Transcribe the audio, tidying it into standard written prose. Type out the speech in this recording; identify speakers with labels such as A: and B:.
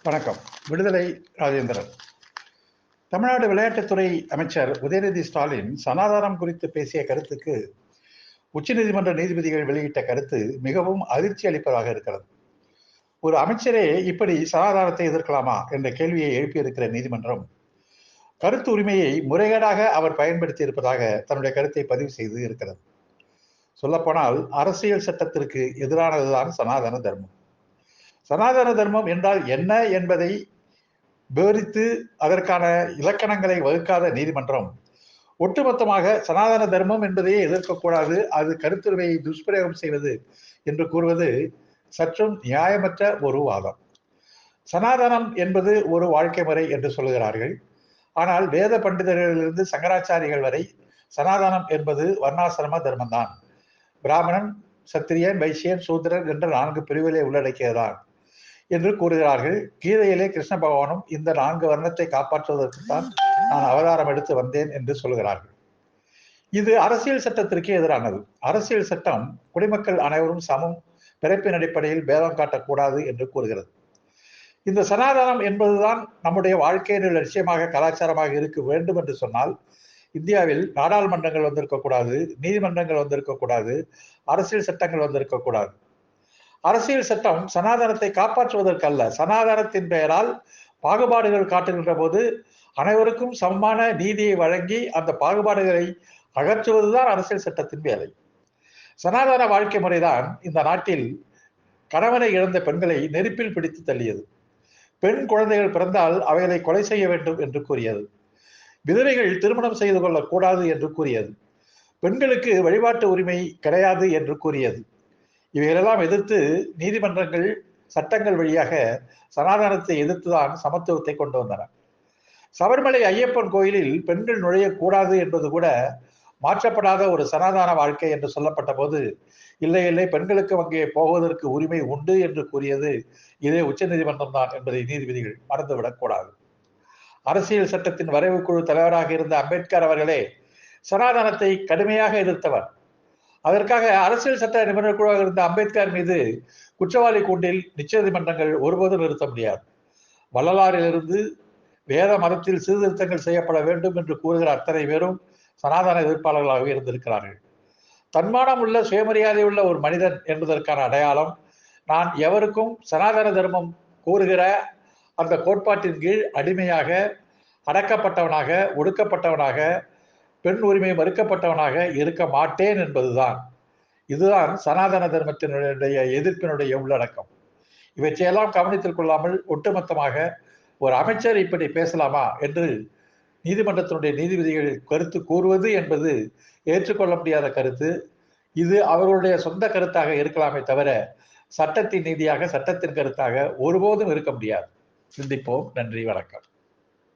A: வணக்கம். விடுதலை ராஜேந்திரன். தமிழ்நாடு விளையாட்டுத்துறை அமைச்சர் உதயநிதி ஸ்டாலின் சனாதானம் குறித்து பேசிய கருத்துக்கு உச்சநீதிமன்ற நீதிபதிகள் வெளியிட்ட கருத்து மிகவும் அதிர்ச்சி அளிப்பதாக இருக்கிறது. ஒரு அமைச்சரே இப்படி சனாதானத்தை எதிர்க்கலாமா என்ற கேள்வியை எழுப்பியிருக்கிற நீதிமன்றம் கருத்து உரிமையை முறைகேடாக அவர் பயன்படுத்தி இருப்பதாக தன்னுடைய கருத்தை பதிவு செய்து இருக்கிறது. சொல்லப்போனால் அரசியல் சட்டத்திற்கு எதிரானதுதான் சனாதன தர்மம். சனாதன தர்மம் என்றால் என்ன என்பதை விவரித்து அதற்கான இலக்கணங்களை வகுக்காத நீதிமன்றம் ஒட்டுமொத்தமாக சனாதன தர்மம் என்பதையே எதிர்க்கக்கூடாது, அது கருத்துரிமையை துஷ்பிரயோகம் செய்வது என்று கூறுவது சற்றும் நியாயமற்ற ஒரு வாதம். சனாதனம் என்பது ஒரு வாழ்க்கை முறை என்று சொல்லுகிறார்கள். ஆனால் வேத பண்டிதர்களிலிருந்து சங்கராச்சாரிகள் வரை சனாதனம் என்பது வர்ணாசிரம தர்மம்தான். பிராமணன், சத்திரியன், வைசியன், சூத்திரன் என்ற 4 பிரிவுகளை உள்ளடக்கியதுதான் என்று கூறுகிறார்கள். கீதையிலே கிருஷ்ண பகவானும் இந்த 4 வர்ணத்தை காப்பாற்றுவதற்குத்தான் நான் அவதாரம் எடுத்து வந்தேன் என்று சொல்கிறார்கள். இது அரசியல் சட்டத்திற்கு எதிரானது. அரசியல் சட்டம் குடிமக்கள் அனைவரும் சமம், பிறப்பின் அடிப்படையில் பேதம் காட்டக்கூடாது என்று கூறுகிறது. இந்த சனாதனம் என்பதுதான் நம்முடைய வாழ்க்கையின் லட்சியமாக கலாச்சாரமாக இருக்க வேண்டும் என்று சொன்னால் இந்தியாவில் நாடாளுமன்றங்கள் வந்திருக்கக்கூடாது, நீதிமன்றங்கள் வந்திருக்கக்கூடாது, அரசியல் சட்டங்கள் வந்திருக்கக்கூடாது. அரசியல் சட்டம் சனாதனத்தை காப்பாற்றுவதற்கு அல்ல, சனாதனத்தின் பெயரால் பாகுபாடுகள் காட்டுகின்ற போது அனைவருக்கும் சமமான நீதியை வழங்கி அந்த பாகுபாடுகளை அகற்றுவதுதான் அரசியல் சட்டத்தின் வேலை. சனாதன வாழ்க்கை முறைதான் இந்த நாட்டில் கணவனை இழந்த பெண்களை நெருப்பில் பிடித்து தள்ளியது. பெண் குழந்தைகள் பிறந்தால் அவைகளை கொலை செய்ய வேண்டும் என்று கூறியது. விதவைகள் திருமணம் செய்து கொள்ளக்கூடாது என்று கூறியது. பெண்களுக்கு வழிபாட்டு உரிமை கிடையாது என்று கூறியது. இவைகளெல்லாம் எதிர்த்து நீதிமன்றங்கள் சட்டங்கள் வழியாக சனாதனத்தை எதிர்த்துதான் சமத்துவத்தை கொண்டு வந்தன. சபரிமலை ஐயப்பன் கோயிலில் பெண்கள் நுழையக்கூடாது என்பது கூட மாற்றப்படாத ஒரு சனாதன வாழ்க்கை என்று சொல்லப்பட்ட போது இல்லை இல்லை, பெண்களுக்கு அங்கே போவதற்கு உரிமை உண்டு என்று கூறியது இதே உச்ச நீதிமன்றம் தான் என்பதை நீதிபதிகள் மறந்துவிடக்கூடாது. அரசியல் சட்டத்தின் வரைவு குழு தலைவராக இருந்த அம்பேத்கர் அவர்களே சனாதனத்தை கடுமையாக எதிர்த்தவர். அதற்காக அரசியல் சட்ட நிபுணர் குழுவாக இருந்த அம்பேத்கர் மீது குற்றவாளி கூண்டில் நீதிமன்றங்கள் ஒருபோதும் நிறுத்த முடியாது. வள்ளலாரிலிருந்து வேத மதத்தில் சீர்திருத்தங்கள் செய்யப்பட வேண்டும் என்று கூறுகிற அத்தனை பேரும் சனாதன எதிர்ப்பாளர்களாகவே இருந்திருக்கிறார்கள். தன்மானம் உள்ள சுயமரியாதை உள்ள ஒரு மனிதன் என்பதற்கான அடையாளம் நான் எவருக்கும் சனாதன தர்மம் கூறுகிற அந்த கோட்பாட்டின் கீழ் அடிமையாக, அடக்கப்பட்டவனாக, ஒடுக்கப்பட்டவனாக, பெண் உரிமை மறுக்கப்பட்டவனாக இருக்க மாட்டேன் என்பதுதான். இதுதான் சனாதன தர்மத்தினுடைய எதிர்ப்பினுடைய உள்ளடக்கம். இவற்றையெல்லாம் கவனத்தில் கொள்ளாமல் ஒட்டுமொத்தமாக ஒரு அமைச்சர் இப்படி பேசலாமா என்று நீதிமன்றத்தினுடைய நீதிபதிகள் கருத்து கூறுவது என்பது ஏற்றுக்கொள்ள முடியாத கருத்து. இது அவர்களுடைய சொந்த கருத்தாக இருக்கலாமே தவிர சட்டத்தின் நீதியாக, சட்டத்தின் கருத்தாக ஒருபோதும் இருக்க முடியாது. சிந்திப்போம். நன்றி, வணக்கம்.